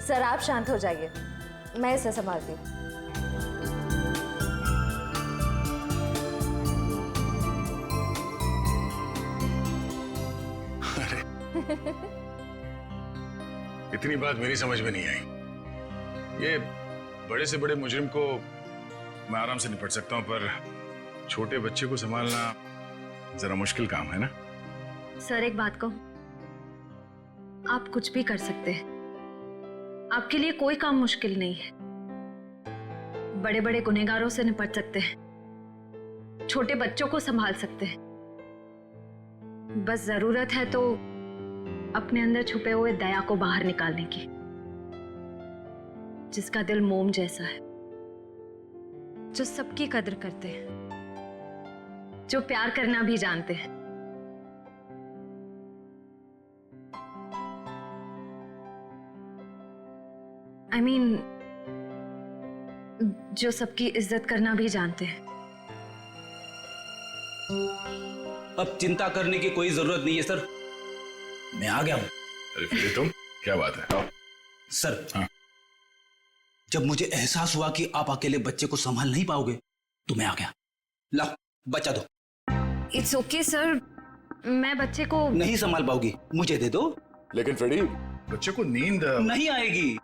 Sir आप शांत हो जाइए, मैं इसे संभालती हूँ। इतनी बात मेरी समझ में नहीं आई। ये बड़े से बड़े मुजरिम को मैं आराम से निपट सकता हूं, पर छोटे बच्चे को संभालना जरा मुश्किल काम है ना। सर एक बात कहूं, आप कुछ भी कर सकते हैं, आपके लिए कोई काम मुश्किल नहीं है। बड़े बड़े गुनहगारों से निपट सकते हैं, छोटे बच्चों को संभाल सकते हैं। बस जरूरत है तो अपने अंदर छुपे हुए दया को बाहर निकालने की, जिसका दिल मोम जैसा है, जो सबकी कदर करते हैं, जो प्यार करना भी जानते हैं। I mean, जो सबकी इज्जत करना भी जानते हैं। अब चिंता करने की कोई जरूरत नहीं है सर, मैं आ गया हूं। अरे फिर तुम, क्या बात है? सर हाँ? जब मुझे एहसास हुआ कि आप अकेले बच्चे को संभाल नहीं पाओगे तो मैं आ गया। ला बच्चा दो। इट्स ओके सर, मैं बच्चे को नहीं संभाल पाओगी, मुझे दे दो। लेकिन फ्रेडी, बच्चे को नींद नहीं आएगी,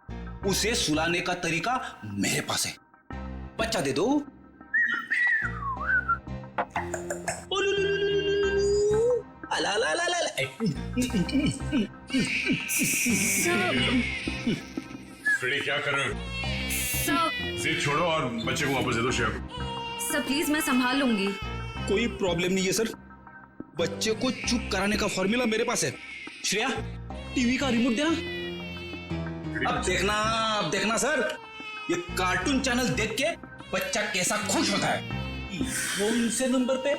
उसे सुलाने का तरीका मेरे पास है। बच्चा दे दो। अला अला अला अला। फ्रेडी क्या कर रहे हो? सर, जिद छोड़ो और बच्चे को वापस दे दो श्रेया को। सर प्लीज मैं संभाल लूंगी। कोई प्रॉब्लम नहीं है सर, बच्चे को चुप कराने का फॉर्मूला मेरे पास है। श्रेया, टीवी का रिमोट देना। अब देखना सर, ये कार्टून चैनल देख के बच्चा कैसा खुश होता है। कौन से नंबर पे?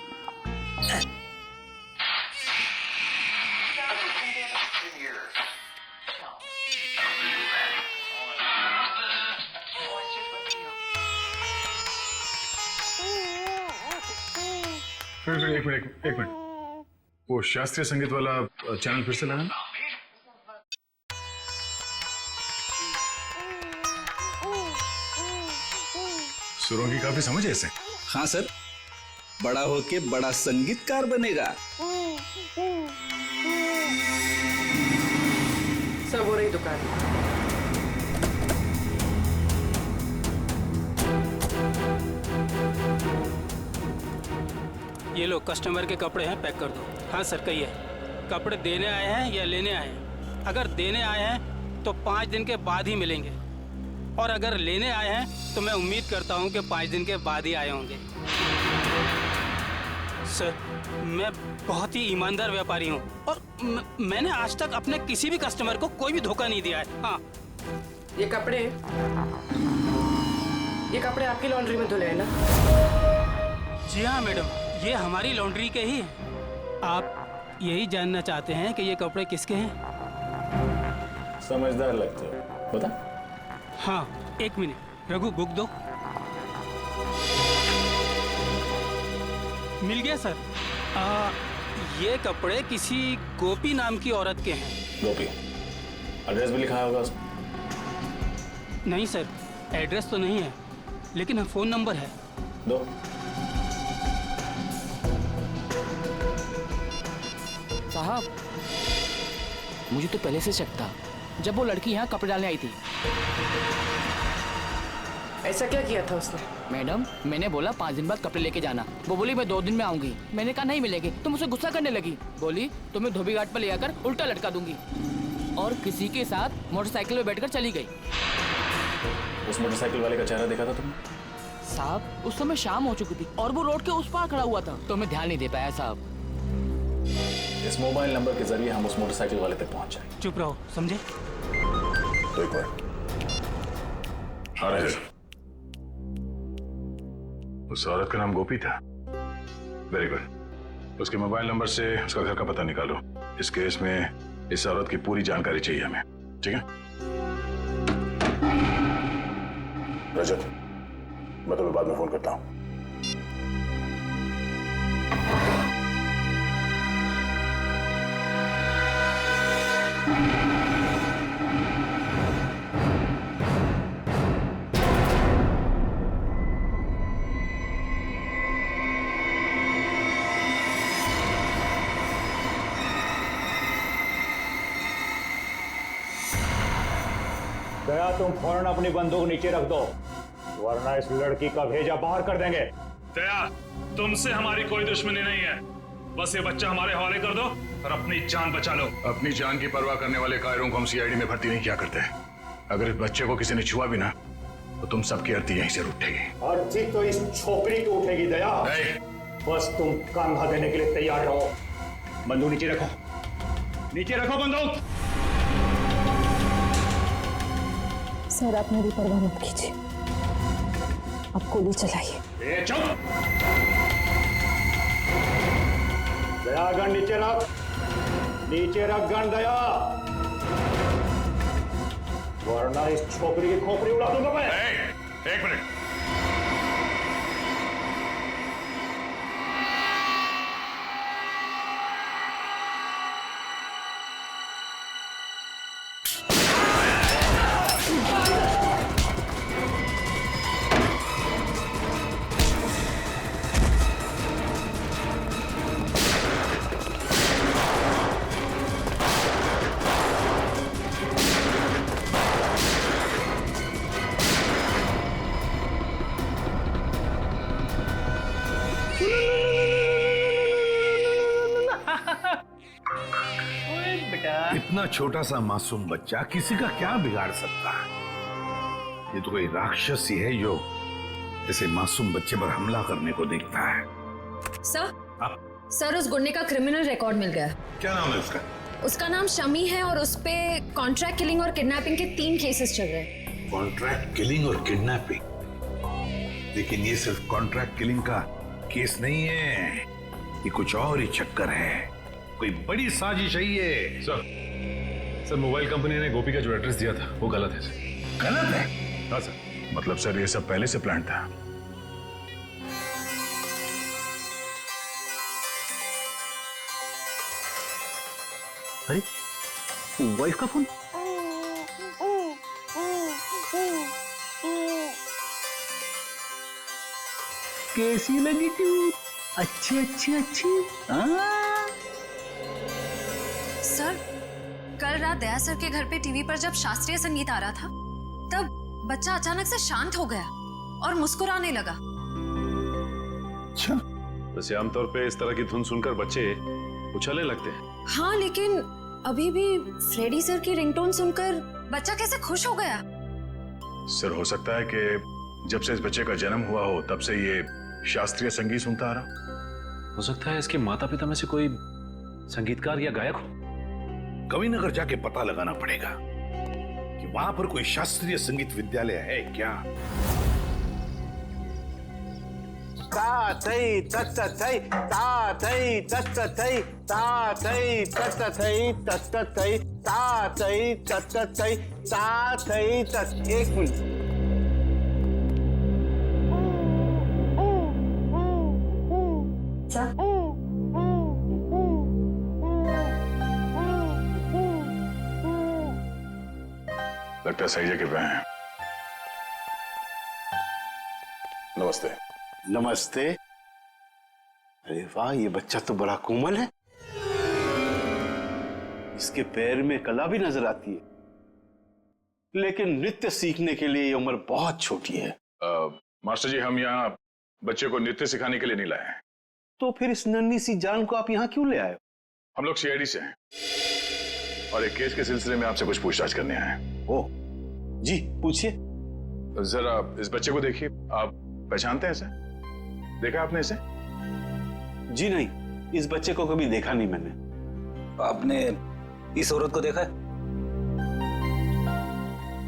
फिर एक मिनट, वो शास्त्रीय संगीत वाला चैनल फिर से लगाना। सुरों की काफी समझ है इसे। हाँ सर, बड़ा होके बड़ा संगीतकार बनेगा। सब हो रही दुकान। ये लो कस्टमर के कपड़े हैं, पैक कर दो। हाँ सर कहिए, कपड़े देने आए हैं या लेने आए हैं? अगर देने आए हैं तो 5 दिन के बाद ही मिलेंगे, और अगर लेने आए हैं तो मैं उम्मीद करता हूँ कि 5 दिन के बाद ही आए होंगे। सर मैं बहुत ही ईमानदार व्यापारी हूँ, और मैंने आज तक अपने किसी भी कस्टमर को कोई भी धोखा नहीं दिया है। हाँ, ये कपड़े आपकी लॉन्ड्री में धुले हैं ना? जी हाँ मैडम, ये हमारी लॉन्ड्री के ही हैं। आप यही जानना चाहते हैं कि ये कपड़े किसके हैं? समझदार लगते हो, बता। हाँ एक मिनट, रघु बुक दो। मिल गया सर। ये कपड़े किसी गोपी नाम की औरत के हैं। गोपी, एड्रेस भी लिखा होगा उसमें? नहीं सर, एड्रेस तो नहीं है, लेकिन फ़ोन नंबर है। दो। साहब, मुझे तो पहले से शक था जब वो लड़की यहाँ कपड़े डालने आई थी। ऐसा क्या किया था उसने? मैडम, मैंने बोला 5 दिन बाद कपड़े लेके जाना। वो बोली मैं 2 दिन में आऊंगी। मैंने कहा नहीं मिलेंगे, तो मुझसे गुस्सा करने लगी। बोली तुम्हें धोबी घाट पर ले जाकर उल्टा लटका दूंगी, और किसी के साथ मोटरसाइकिल में बैठकर चली गई। उस मोटरसाइकिल वाले का चेहरा देखा था तुमने? साहब उस समय शाम हो चुकी थी और वो रोड के उस पार खड़ा हुआ था, तो मैं ध्यान नहीं दे पाया साहब। इस मोबाइल नंबर के जरिए हम उस मोटरसाइकिल वाले तक पहुंच जाएंगे। चुप रहो, समझे? तो एक मिनट, आ रहे हैं। उस औरत का नाम गोपी था। Very good. उसके मोबाइल नंबर से उसका घर का पता निकालो। इस केस में इस औरत की पूरी जानकारी चाहिए हमें, ठीक है? रजत, मैं तुम्हें बाद में फोन करता हूं। दया तुम फौरन अपनी बंदूक नीचे रख दो, वरना इस लड़की का भेजा बाहर कर देंगे। दया, तुमसे हमारी कोई दुश्मनी नहीं है, बस ये बच्चा हमारे हवाले कर दो और अपनी जान बचा लो। अपनी जान की परवाह करने वाले कायरों को हम सीआईडी में भर्ती नहीं किया करते। अगर इस बच्चे को किसी ने छुआ भी ना तो तुम सबकी अर्थी यहीं से उठेगी। अर्थी तो इस छोकरी की उठेगी दया। बस तुम कंधा देने के लिए तैयार रहो। बंदूक नीचे रखो, नीचे रखो बंदूक। सर आप मेरी परवाह मत कीजिए, आप गोली चलाइए। चुप! दया गन नीचे रख, नीचे रख गन दया, वरना इस छोकरी की खोपड़ी उड़ा दूंगा मैं। एक मिनट, इतना छोटा सा मासूम बच्चा किसी का क्या बिगाड़ सकता है? ये तो कोई राक्षस ही है जो ऐसे मासूम बच्चे पर हमला करने को देखता है। सर उस गुंडे का क्रिमिनल रिकॉर्ड मिल गया। क्या नाम है उसका? उसका नाम शमी है और उस पे कॉन्ट्रैक्ट किलिंग और किडनैपिंग के 3 केसेस चल रहे हैं। कॉन्ट्रैक्ट किलिंग और किडनैपिंग? लेकिन ये सिर्फ कॉन्ट्रैक्ट किलिंग का केस नहीं है, ये कुछ और ही चक्कर है, कोई बड़ी साजिश है ये। सर मोबाइल कंपनी ने गोपी का जो एड्रेस दिया था वो गलत है सर। गलत है? हाँ सर। मतलब सर ये सब पहले से प्लान था। अरे वाइफ का फोन। कैसी लगी तू? अच्छी अच्छी अच्छी। सर कल रात दया सर के घर पे टीवी पर जब शास्त्रीय संगीत आ रहा था तब बच्चा अचानक से शांत हो गया और मुस्कुराने लगा। अच्छा, वैसे आमतौर पे इस तरह की धुन सुनकर बच्चे उछलने लगते हैं। हाँ लेकिन अभी भी फ्रेडी सर की रिंगटोन सुनकर बच्चा कैसे खुश हो गया? सर हो सकता है कि जब से इस बच्चे का जन्म हुआ हो तब से ये शास्त्रीय संगीत सुनता आ रहा। हो सकता है इसके माता पिता में से कोई संगीतकार या गायक हो। कविनगर जाके पता लगाना पड़ेगा कि वहां पर कोई शास्त्रीय संगीत विद्यालय है क्या। ता थई तत थई ता थई तत थई ता थई तत थई तत थई ता थई तत थई ता थई तत। एक मिनट, लगता है सही जगह पे हैं। नमस्ते। नमस्ते। अरे वाह, ये बच्चा तो बड़ा कोमल है, इसके पैर में कला भी नजर आती है, लेकिन नृत्य सीखने के लिए ये उम्र बहुत छोटी है। मास्टर जी, हम यहाँ बच्चे को नृत्य सिखाने के लिए नहीं लाए हैं। तो फिर इस नन्ही सी जान को आप यहाँ क्यों ले आए? हम लोग सीआईडी से हैं और एक केस के सिलसिले में आपसे कुछ पूछताछ करने आए हैं। ओ जी, पूछिए। जरा इस बच्चे को देखिए, आप पहचानते हैं इसे? देखा आपने इसे? जी नहीं, इस बच्चे को कभी देखा नहीं मैंने। आपने इस औरत को देखा है?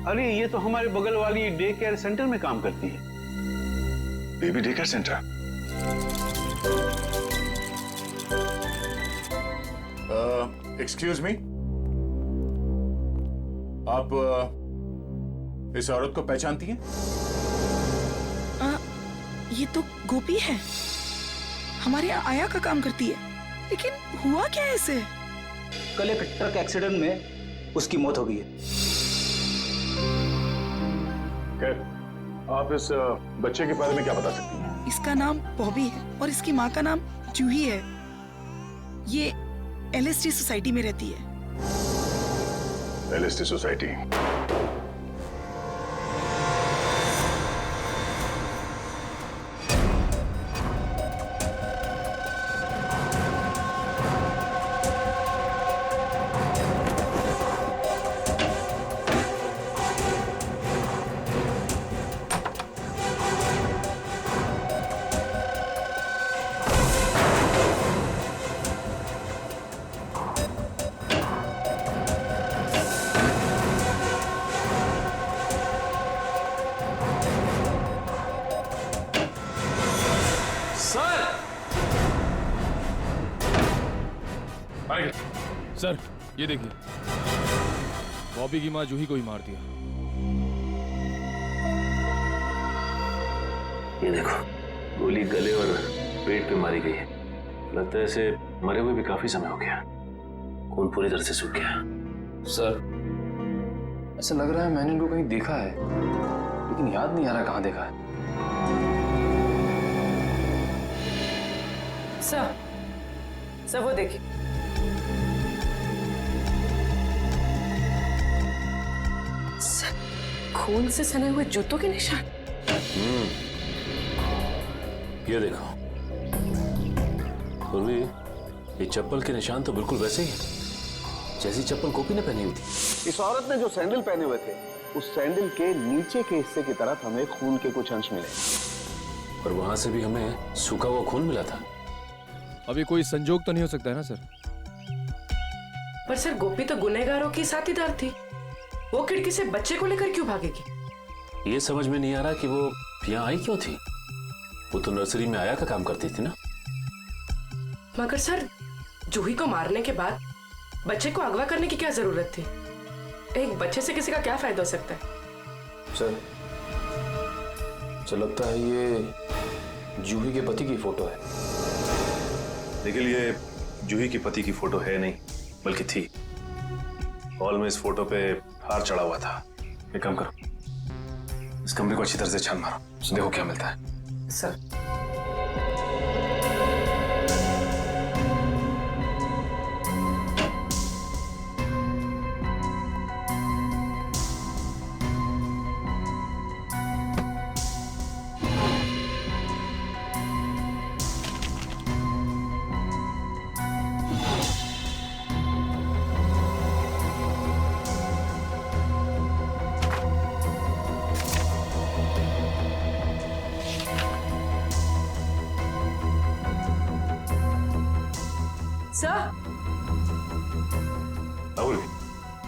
अरे ये तो हमारे बगल वाली डे केयर सेंटर में काम करती है। Baby day care centre? Excuse me, आप इस औरत को पहचानती हैं? ये तो गोपी है, हमारे यहाँ आया का काम करती है, लेकिन हुआ क्या ऐसे? कल एक ट्रक एक्सीडेंट में उसकी मौत हो गई है। खैर, आप इस बच्चे के बारे में क्या बता सकती हैं? इसका नाम बॉबी है और इसकी माँ का नाम जूही है। ये LSD सोसाइटी में रहती है। LSD society? सर ये देखिए, बॉबी की माँ जूही को ही मार दिया। ये देखो, गोली गले और पेट पे मारी गई है। लगता है इसे मरे हुए भी काफी समय हो गया, खून पूरी तरह से सूख गया। सर ऐसा लग रहा है मैंने इनको कहीं देखा है, लेकिन याद नहीं आ रहा कहाँ देखा है। सर वो देखिए, खून से सने हुए जूतों के निशान। ये देखो पूर्वी, ये चप्पल के निशान तो बिल्कुल वैसे ही है जैसी चप्पल गोपी ने पहनी हुई थी। इस औरत ने जो सैंडल पहने हुए थे, उस सैंडल के नीचे के हिस्से की तरफ हमें खून के कुछ अंश मिले, और वहां से भी हमें सूखा हुआ खून मिला था। अब ये कोई संजोग तो नहीं हो सकता है ना सर? पर सर गोपी तो गुनहगारों की साथीदार थी, वो खिड़की से बच्चे को लेकर क्यों भागेगी? ये समझ में नहीं आ रहा कि वो यहाँ आई क्यों थी। वो तो नर्सरी में आया का काम करती थी ना। मगर सर जूही को मारने के बाद बच्चे को अगवा करने की क्या जरूरत थी? एक बच्चे से किसी का क्या फायदा हो सकता है? सर मुझे लगता है ये जूही के पति की फोटो है। लेकिन ये जूही की पति की फोटो है नहीं, बल्कि थी। हॉल में इस फोटो पे हार चढ़ा हुआ था। एक काम करो, इस कमरे को अच्छी तरह से छान मारो, देखो क्या मिलता है। सर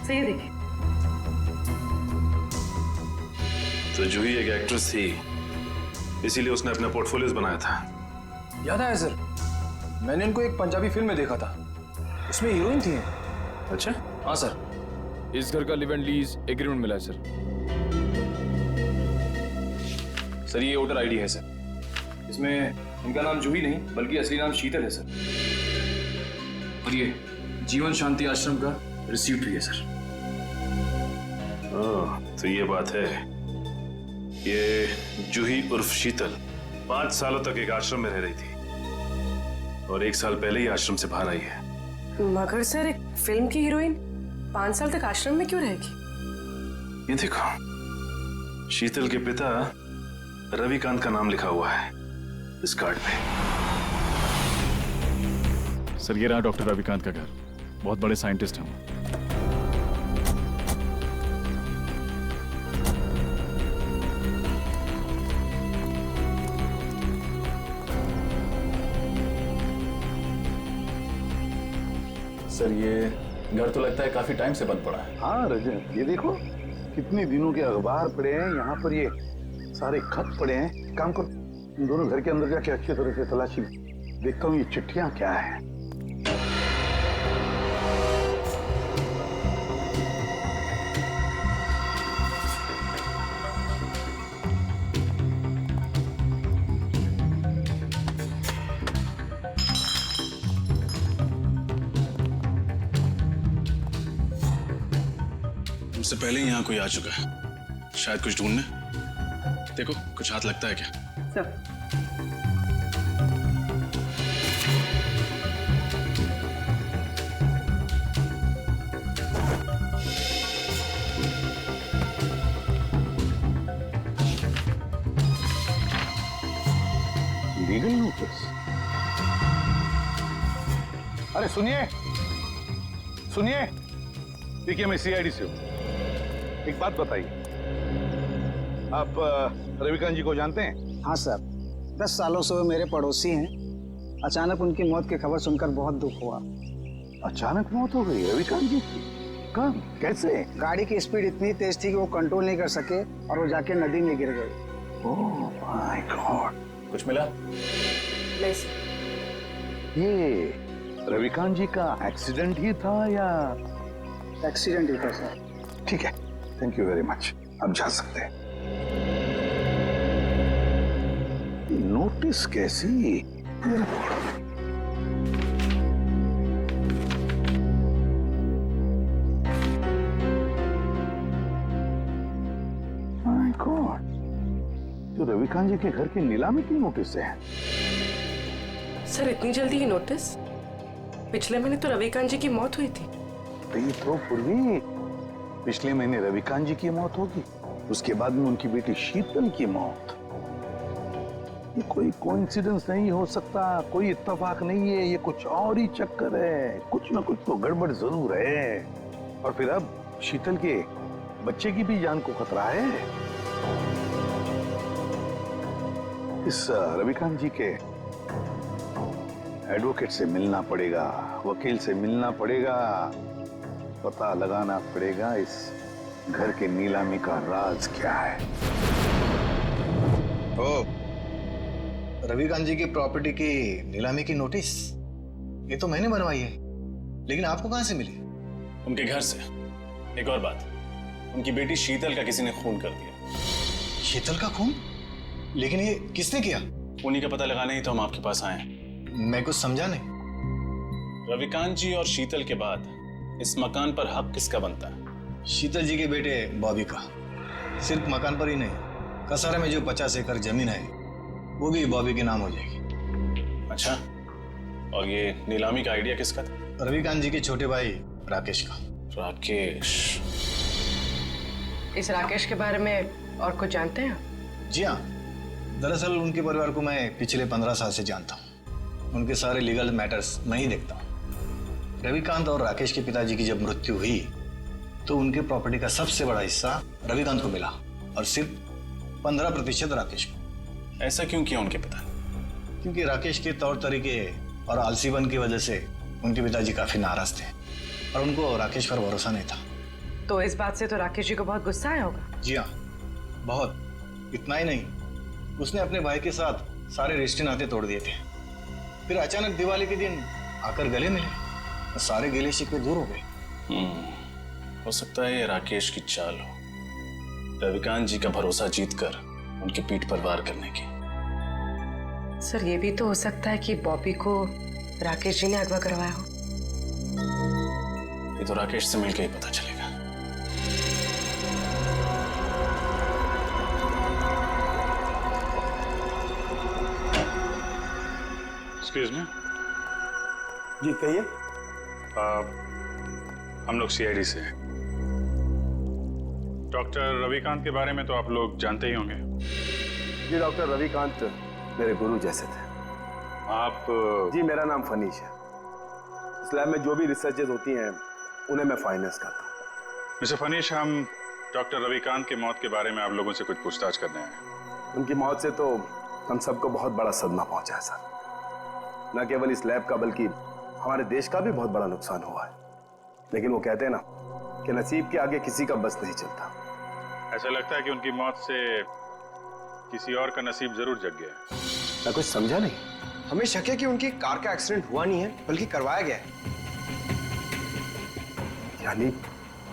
सही देखिए, तो जूही एक एक्ट्रेस थी, इसीलिए उसने अपना पोर्टफोलियोज बनाया था। याद आया सर, मैंने इनको एक पंजाबी फिल्म में देखा था, उसमें हीरोइन थी। अच्छा? हाँ सर। इस घर का लिव एंड लीज एग्रीमेंट मिला है सर। सर ये वोटर आईडी है सर, इसमें इनका नाम जूही नहीं बल्कि असली नाम शीतल है सर। और ये जीवन शांति आश्रम का रिसीप्ट भी है सर। तो ये बात है, ये जूही उर्फ शीतल 5 सालों तक एक आश्रम में रह रही थी और 1 साल पहले ही आश्रम से बाहर आई है। मगर सर एक फिल्म की हीरोइन 5 साल तक आश्रम में क्यों रहेगी? ये देखो, शीतल के पिता रविकांत का नाम लिखा हुआ है इस कार्ड पे। सर ये रहा डॉक्टर रविकांत का घर, बहुत बड़े साइंटिस्ट हैं वो। सर ये घर तो लगता है काफी टाइम से बंद पड़ा है। हाँ रजन, ये देखो कितने दिनों के अखबार पड़े हैं यहाँ पर, ये सारे खत पड़े हैं। काम करो, इन दोनों घर के अंदर जाके अच्छी तरह से तलाशी देखता हूँ ये चिट्ठियां क्या है। हमसे पहले ही यहाँ कोई आ चुका है, शायद कुछ ढूंढने। देखो कुछ हाथ लगता है क्या? Sir legal notice? अरे सुनिए सुनिए, देखिए मैं सीआईडी से हूँ। एक बात बताइए, आप रविकांत जी को जानते हैं? हाँ सर, 10 सालों से वो मेरे पड़ोसी हैं। अचानक उनकी मौत की खबर सुनकर बहुत दुख हुआ। अचानक मौत हो गई रविकांत जी की? कब, कैसे? गाड़ी की स्पीड इतनी तेज थी कि वो कंट्रोल नहीं कर सके और वो जाके नदी में गिर गए। Oh my God. कुछ मिला? नहीं सर। ये रविकांत जी का एक्सीडेंट ही था या? एक्सीडेंट ही था सर। ठीक है, थैंक यू वेरी मच, अब जा सकते हैं। नोटिस कैसी? माय गॉड, तो रविकांत जी के घर की नीलामी की नोटिस है। सर इतनी जल्दी ही नोटिस? पिछले महीने तो रविकांत जी की मौत हुई थी। तो पूर्वी पिछले महीने रविकांत जी की मौत होगी, उसके बाद में उनकी बेटी शीतल की मौत। ये कोई कोइंसिडेंस नहीं हो सकता, कोई इत्तेफाक नहीं है, ये कुछ और ही चक्कर है, कुछ ना कुछ तो गड़बड़ जरूर है। और फिर अब शीतल के बच्चे की भी जान को खतरा है। इस रविकांत जी के एडवोकेट से मिलना पड़ेगा, वकील से मिलना पड़ेगा, पता लगाना पड़ेगा इस घर के नीलामी का राज क्या है। ओ, रविकांत जी की प्रॉपर्टी की नीलामी की नोटिस ये तो मैंने बनवाई है, लेकिन आपको कहां से मिली? उनके घर से। एक और बात, उनकी बेटी शीतल का किसी ने खून कर दिया। शीतल का खून? लेकिन ये किसने किया? उन्हीं का पता लगाने ही तो हम आपके पास आए हैं। मैं कुछ समझा नहीं। रविकांत जी और शीतल के बाद इस मकान पर हक किसका बनता है? शीतल जी के बेटे बॉबी का। सिर्फ मकान पर ही नहीं, कसारा में जो 50 एकड़ जमीन है वो भी बॉबी के नाम हो जाएगी। अच्छा, और ये नीलामी का आइडिया किसका था? रविकांत जी के छोटे भाई राकेश का। राकेश? इस राकेश के बारे में और कुछ जानते हैं? जी हाँ, दरअसल उनके परिवार को मैं पिछले 15 साल से जानता हूँ। उनके सारे लीगल मैटर्स मैं ही देखता हूँ। रविकांत और राकेश के पिताजी की जब मृत्यु हुई तो उनके प्रॉपर्टी का सबसे बड़ा हिस्सा रविकांत को मिला और सिर्फ 15% राकेश को। ऐसा क्यों किया उनके पिता? क्योंकि राकेश के तौर तरीके और आलसीपन की वजह से उनके पिताजी काफी नाराज थे और उनको राकेश पर भरोसा नहीं था। तो इस बात से तो राकेश जी को बहुत गुस्सा आया होगा। जी हाँ, बहुत। इतना ही नहीं, उसने अपने भाई के साथ सारे रिश्ते नाते तोड़ दिए थे। फिर अचानक दिवाली के दिन आकर गले मिले और सारे गिले शिकवे दूर हो गए। हो सकता है ये राकेश की चाल हो, रविकांत जी का भरोसा जीतकर उनकी पीठ पर वार करने की। सर ये भी तो हो सकता है कि बॉबी को राकेश जी ने अगवा करवाया हो। ये तो राकेश से मिलकर ही पता चलेगा। Excuse me. जी कहिए। हम लोग सीआईडी से हैं। डॉक्टर रविकांत के बारे में तो आप लोग जानते ही होंगे। जी डॉक्टर रविकांत मेरे गुरु जैसे थे। आप? जी मेरा नाम फनीश है। इस लैब में जो भी रिसर्चेज होती हैं उन्हें मैं फाइनेंस करता हूँ। मिस्टर फनीश, हम डॉक्टर रविकांत की मौत के बारे में आप लोगों से कुछ पूछताछ करने हैं। उनकी मौत से तो हम सबको बहुत बड़ा सदमा पहुंचा है सर। न केवल इस लैब का बल्कि हमारे देश का भी बहुत बड़ा नुकसान हुआ है। लेकिन वो कहते हैं ना कि नसीब के आगे किसी का बस नहीं चलता। ऐसा लगता है कि उनकी मौत से किसी और का नसीब जरूर जग गया है। मैं कुछ समझा नहीं। हमें शक है कि उनकी कार का एक्सीडेंट हुआ नहीं है बल्कि करवाया गया है। यानी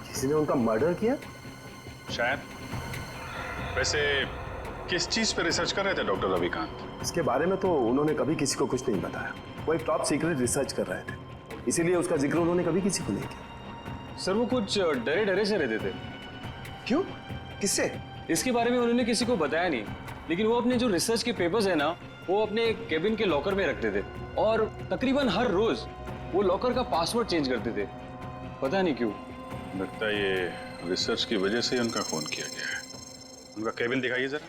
किसी ने उनका मर्डर किया? शायद। वैसे किस चीज पे रिसर्च कर रहे थे डॉक्टर रविकांत? इसके बारे में तो उन्होंने कभी किसी को कुछ नहीं बताया। वो एक टॉप सीक्रेट रिसर्च कर रहे थे, इसीलिए उसका जिक्र उन्होंने कभी किसी को नहीं किया। सर वो कुछ डरे डरे से रहते थे। क्यों? किससे? इसके बारे में उन्होंने किसी को बताया नहीं, लेकिन वो अपने जो रिसर्च के पेपर्स है ना वो अपने केबिन के लॉकर में रखते थे और तकरीबन हर रोज वो लॉकर का पासवर्ड चेंज करते थे। पता नहीं क्यों। लगता है ये रिसर्च की वजह से उनका खून किया गया है। उनका केबिन दिखाइए जरा।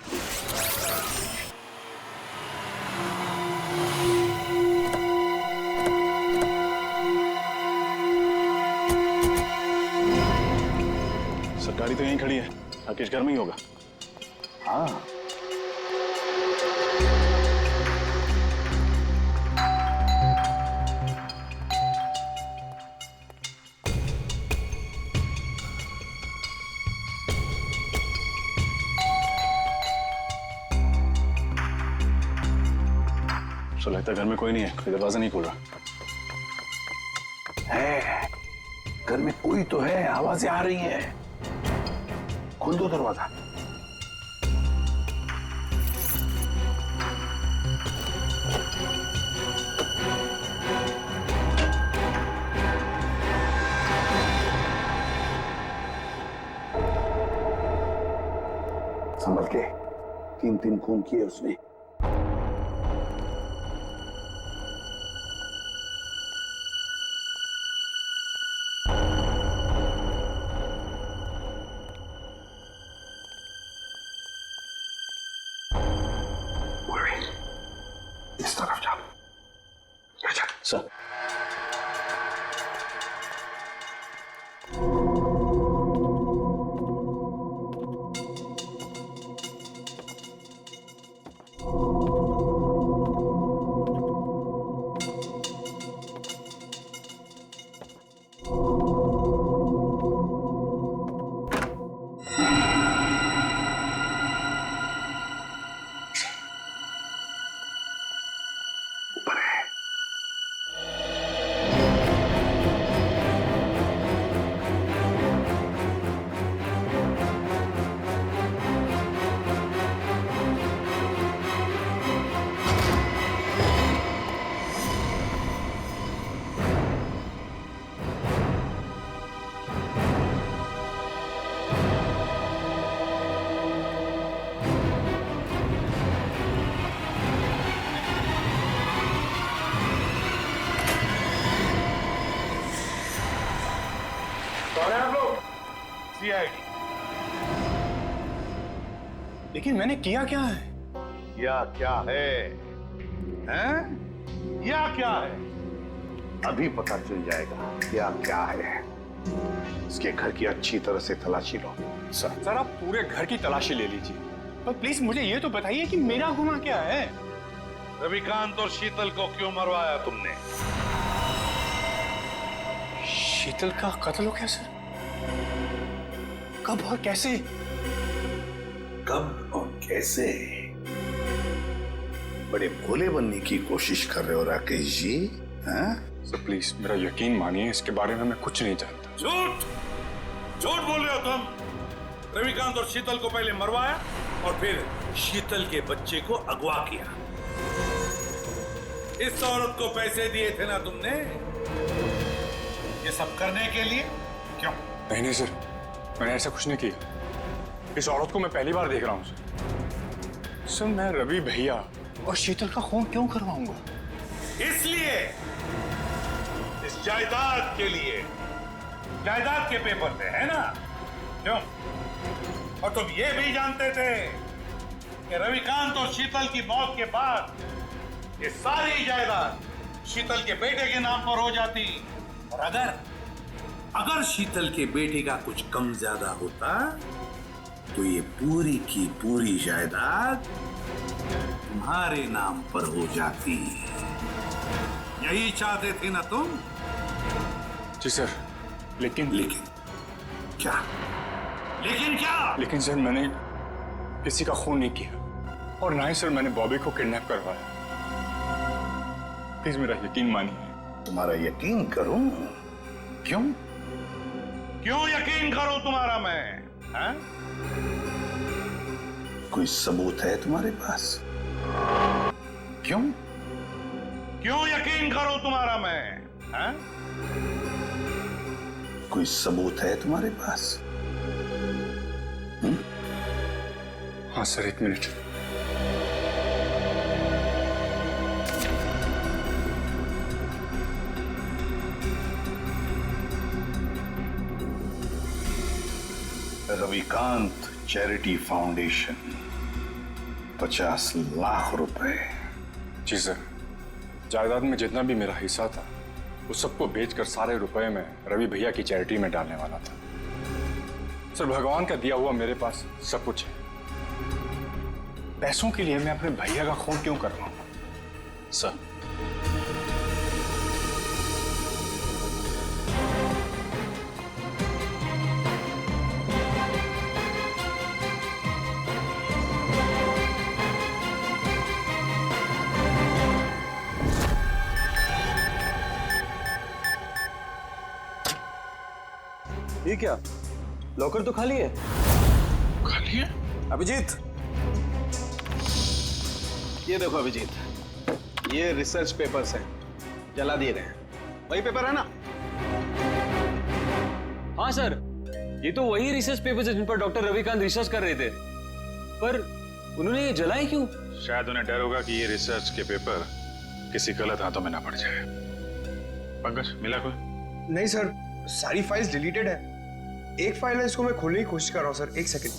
गाड़ी तो यहीं खड़ी है, राकेश घर में ही होगा। हाँ। तो लगता है घर में कोई नहीं है, कोई दरवाजा नहीं खोल रहा। है, घर में कोई तो है, आवाजें आ रही हैं। खोल दो दरवाजा। संभल के, 3 खून किए उसने। इस तरफ जाओ। Sir CID. लेकिन मैंने किया क्या है? या क्या है? हैं? या क्या है? अभी पता चल जाएगा क्या क्या है। इसके घर की अच्छी तरह से तलाशी लो। सर आप पूरे घर की तलाशी ले लीजिए, पर प्लीज मुझे ये तो बताइए कि मेरा गुनाह क्या है? रविकांत और शीतल को क्यों मरवाया तुमने? शीतल का कत्ल हो गया सर? कब और कैसे? कब और कैसे? बड़े भोले बनने की कोशिश कर रहे हो राकेश जी, हैं? सर प्लीज मेरा यकीन मानिए, इसके बारे में मैं कुछ नहीं जानता। झूठ झूठ बोल रहे हो तुम। रविकांत और शीतल को पहले मरवाया और फिर शीतल के बच्चे को अगवा किया। इस औरत को पैसे दिए थे ना तुमने ये सब करने के लिए? क्यों? नहीं सर, मैंने ऐसा कुछ नहीं किया। इस औरत को मैं पहली बार देख रहा हूँ सर। सर मैं रवि भैया और शीतल का खून क्यों करवाऊंगा? इसलिए इस जायदाद के लिए। जायदाद के पेपर थे, है ना? क्यों? और तुम ये भी जानते थे कि रविकांत और शीतल की मौत के बाद ये सारी जायदाद शीतल के बेटे के नाम पर हो जाती, और अगर शीतल के बेटे का कुछ कम ज्यादा होता तो ये पूरी की पूरी जायदाद तुम्हारे नाम पर हो जाती। यही चाहते थे ना तुम? जी सर, लेकिन क्या? लेकिन क्या? लेकिन सर मैंने किसी का खून नहीं किया, और ना ही सर मैंने बॉबी को किडनैप करवाया। प्लीज मेरा यकीन मानिए। तुम्हारा यकीन करूं? क्यों? क्यों यकीन करूं तुम्हारा मैं? है? कोई सबूत है तुम्हारे पास? क्यों? क्यों यकीन करूं तुम्हारा मैं? है? कोई सबूत है तुम्हारे पास? हाँ sir, 1 minute. Ravikant charity foundation, 50 lakh रुपए। जी सर, जायदाद में जितना भी मेरा हिस्सा था वो सबको बेचकर सारे रुपए में रवि भैया की चैरिटी में डालने वाला था। सर भगवान का दिया हुआ मेरे पास सब कुछ है। पैसों के लिए मैं अपने भैया का खून क्यों करवाऊंगा? सर ये क्या, लॉकर तो खाली है। खाली है? अभिजीत, ये देखो अभिजीत, ये रिसर्च पेपर्स हैं, जला दिए गए हैं। वही पेपर है ना? हाँ सर, ये तो वही रिसर्च पेपर्स है जिन पर डॉक्टर रविकांत रिसर्च कर रहे थे, पर उन्होंने ये जलाए क्यों? शायद उन्हें डर होगा कि ये रिसर्च के पेपर किसी गलत हाथों में ना पड़ जाए। पंकज, मिला कोई? नहीं सर, सारी फाइल्स डिलीटेड है। एक फाइल है, इसको मैं खोलने की कोशिश कर रहा हूँ सर, एक सेकंड।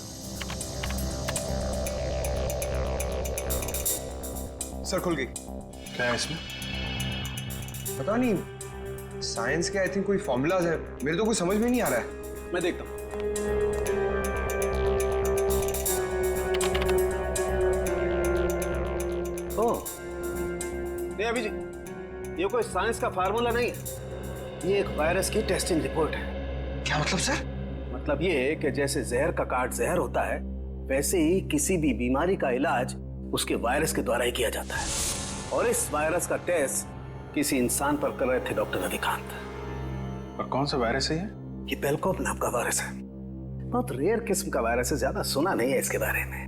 सर खुल गई। क्या है इसमें? पता नहीं, साइंस के आई थिंक कोई फॉर्मूलाज है, मेरे तो कुछ समझ में नहीं आ रहा है। मैं देखता हूँ। ओह, नहीं अभिजीत, ये कोई साइंस का फार्मूला नहीं है, ये एक वायरस की टेस्टिंग रिपोर्ट है। क्या मतलब सर? मतलब ये है कि जैसे जहर का काट जहर होता है, वैसे ही किसी भी बीमारी का इलाज उसके वायरस के द्वारा ही किया जाता है। और इस वायरस का टेस्ट किसी इंसान पर कर रहे थे डॉक्टर रविकांत। और कौन सा वायरस है ये? ये बेलकोप नाम का वायरस है, बहुत रेयर किस्म का वायरस है, ज्यादा सुना नहीं है इसके बारे में।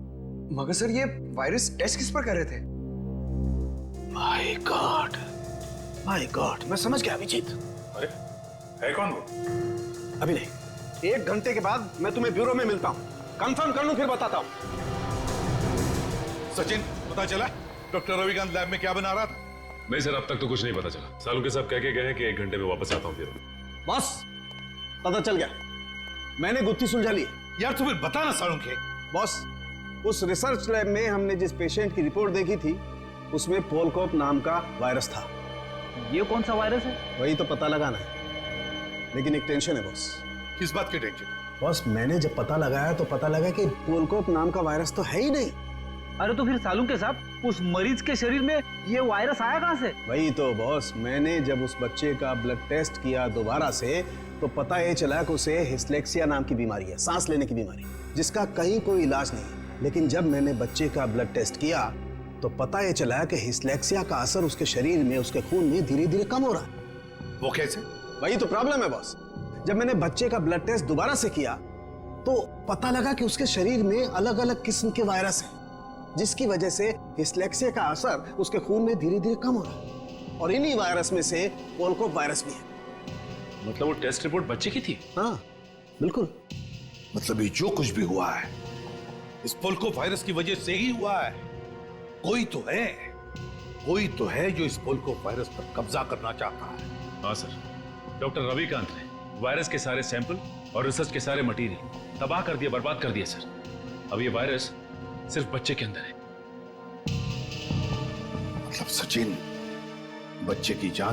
मगर सर ये वायरस टेस्ट किस पर कर रहे थे? माय गॉड, माय गॉड, मैं समझ गया अभिजीत। अरे है कौन वो? अभी नहीं, 1 घंटे के बाद मैं तुम्हें ब्यूरो में मिलता हूँ, कंफर्म कर लूं फिर बताता हूँ। सचिन, पता चला डॉक्टर रविकांत लैब में क्या बना रहा था? नहीं सर, अब तक तो कुछ नहीं पता चला। सालुंखे साहब कह के गए हैं कि 1 घंटे में वापस आता हूँ फिर। बस पता चल गया, मैंने गुत्थी सुलझा ली। यार तू फिर बता ना सालुंखे। बॉस, उस रिसर्च लैब में हमने जिस पेशेंट की रिपोर्ट देखी थी, उसमें पोलकोप नाम का वायरस था। ये कौन सा वायरस है? वही तो पता लगाना है, लेकिन एक टेंशन है बॉस। किस बात की टेंशन? बॉस, मैंने जब पता लगाया तो पता लगा कि पोलकोप नाम का वायरस तो है ही नहीं। अरे तो फिर सालुंखे साहब, उस मरीज के शरीर में ये वायरस आया कहाँ से? वही तो बॉस, मैंने जब उस बच्चे का ब्लड टेस्ट किया दोबारा से, तो पता ये चला कि उसे हिस्लेक्सिया नाम की बीमारी है, सांस लेने की बीमारी, जिसका कहीं कोई इलाज नहीं। लेकिन जब मैंने बच्चे का ब्लड टेस्ट किया तो पता ये चला कि हिस्लेक्सिया का असर उसके शरीर में, उसके खून में धीरे धीरे कम हो रहा है। वो कैसे? वही तो प्रॉब्लम है बॉस। जब मैंने बच्चे का ब्लड टेस्ट दोबारा से किया तो पता लगा कि उसके शरीर में अलग अलग किस्म के वायरस हैं, जिसकी वजह से हिस्लेक्सिया का असर उसके खून में धीरे धीरे कम हो रहा है। और इन्हीं वायरस में से पोलकोप वायरस भी है। मतलब वो टेस्ट रिपोर्ट बच्चे की थी? हाँ बिल्कुल। मतलब ये जो कुछ भी हुआ है इस पोलकोप वायरस की वजह से ही हुआ है। कोई तो है जो इस पोलकोप वायरस पर कब्जा करना चाहता है। हाँ सर, डॉक्टर रविकांत ने वायरस के सारे सैंपल और रिसर्च के सारे मटेरियल तबाह कर दिया, बर्बाद कर दिया सर। अब ये वायरस सिर्फ बच्चे के अंदर है। मतलब सचिन, बच्चे की जान।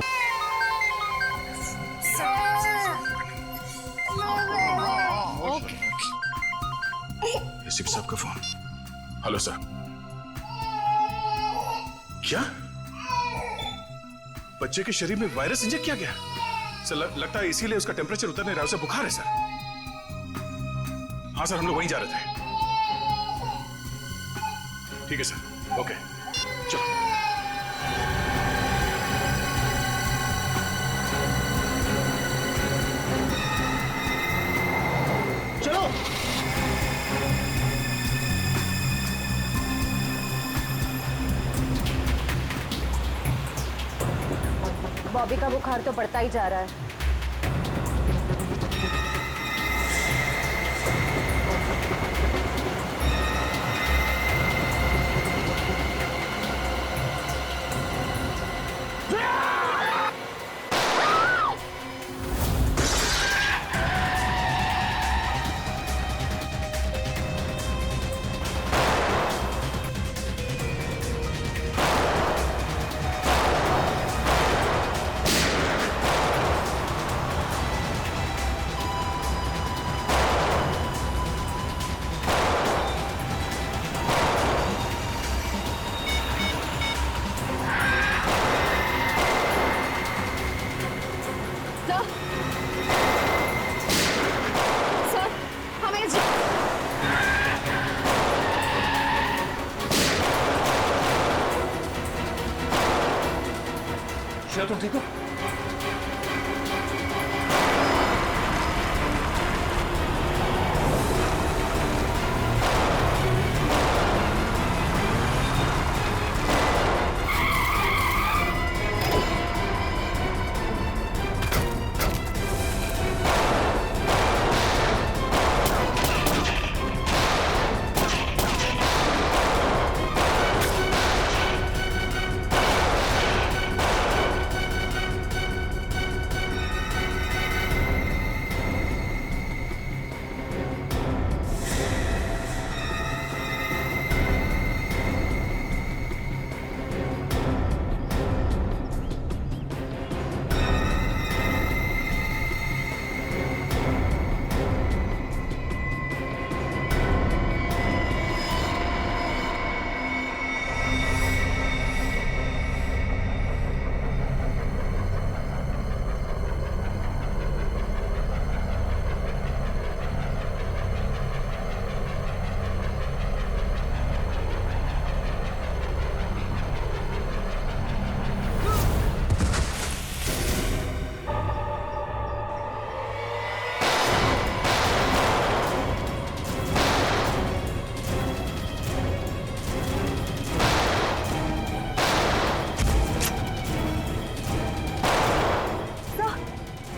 एसपी साहब का फोन। Hello sir. क्या बच्चे के शरीर में वायरस इंजेक्ट किया गया? सर लगता है इसीलिए उसका टेम्परेचर उतर नहीं रहा, उसे बुखार है सर। हाँ सर, हम लोग वहीं जा रहे थे। ठीक है सर, ओके चलो। चलो बॉबी का बुखार तो बढ़ता ही जा रहा है। तुम ठीक हो?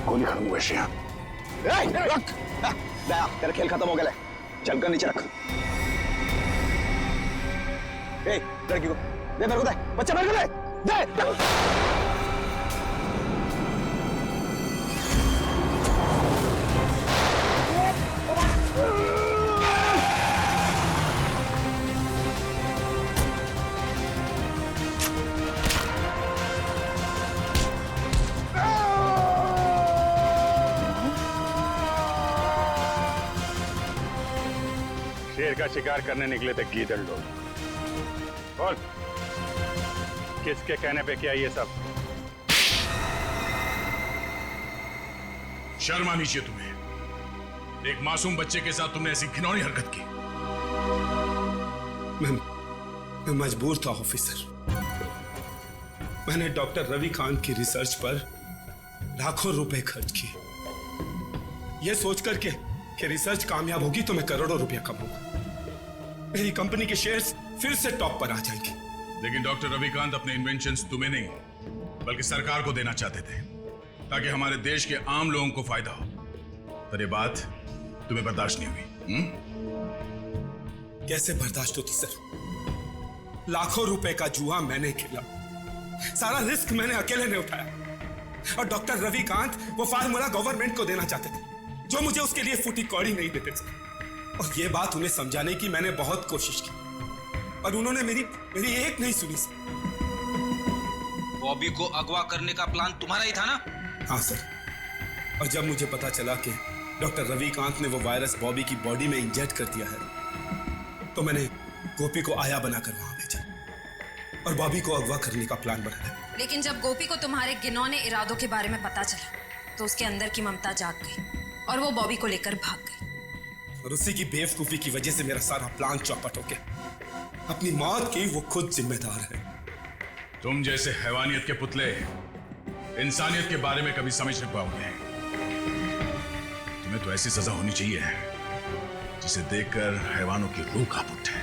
गोली खत्म हुई श्रेया। रख दया, तेरा खेल खत्म हो गया। चल कर नीचे रख। लड़की को दे, मेरे को दे, बच्चा मेरे को दे। शेर का शिकार करने निकले थे गीदड़ लोग। बोल, किसके कहने पे किया ये सब? शर्म आनी चाहिए तुम्हें। एक मासूम बच्चे के साथ तुमने ऐसी घिनौनी हरकत की। मैं मजबूर था ऑफिसर। मैंने डॉक्टर रविकांत की रिसर्च पर लाखों रुपए खर्च किए, यह सोचकर कि रिसर्च कामयाब होगी तो मैं करोड़ों रुपया कमाऊंगा, मेरी कंपनी के शेयर्स फिर से टॉप पर आ जाएंगे। लेकिन डॉक्टर रविकांत अपने इन्वेंशंस तुम्हें नहीं बल्कि सरकार को देना चाहते थे, ताकि हमारे देश के आम लोगों को फायदा हो। पर ये बात तुम्हें बर्दाश्त नहीं हुई। कैसे बर्दाश्त होती सर? लाखों रुपए का जुआ मैंने खेला, सारा रिस्क मैंने अकेले ने उठाया, और डॉक्टर रविकांत वो फार्मूला गवर्नमेंट को देना चाहते थे, जो मुझे उसके लिए फूटी कौड़ी नहीं देते थे। और ये बात उन्हें समझाने की मैंने बहुत कोशिश की, और उन्होंने मेरी एक नहीं सुनी सर। बॉबी को अगवा करने का प्लान तुम्हारा ही था ना? हाँ सर, और जब मुझे पता चला कि डॉक्टर रविकांत ने वो वायरस बॉबी की बॉडी में इंजेक्ट कर दिया है, तो मैंने गोपी को आया बनाकर वहां भेजा और बॉबी को अगवा करने का प्लान बनाया। लेकिन जब गोपी को तुम्हारे घिनौने इरादों के बारे में पता चला, तो उसके अंदर की ममता जाग गई और वो बॉबी को लेकर भाग गई। और उसी की बेवकूफी की वजह से मेरा सारा प्लान चौपट हो गया। अपनी मौत की वो खुद जिम्मेदार है। तुम जैसे हैवानियत के पुतले इंसानियत के बारे में कभी समझ नहीं पाओगे। तुम्हें तो ऐसी सजा होनी चाहिए जिसे देखकर हैवानों की रूह कांप उठे।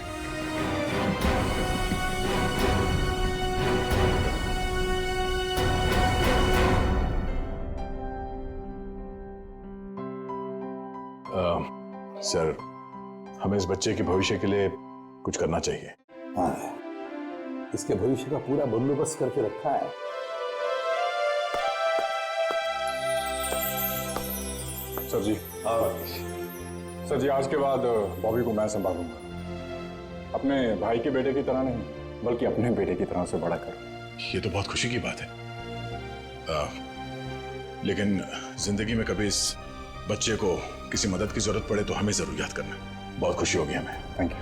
सर, हमें इस बच्चे के भविष्य के लिए कुछ करना चाहिए। हाँ, इसके भविष्य का पूरा बंदोबस्त करके रखा है। सर जी, सर जी, आज के बाद बॉबी को मैं संभालूंगा, अपने भाई के बेटे की तरह नहीं बल्कि अपने बेटे की तरह से बड़ा कर। ये तो बहुत खुशी की बात है, लेकिन जिंदगी में कभी इस बच्चे को किसी मदद की जरूरत पड़े तो हमें जरूर याद करना। बहुत खुशी होगी हमें। Thank you.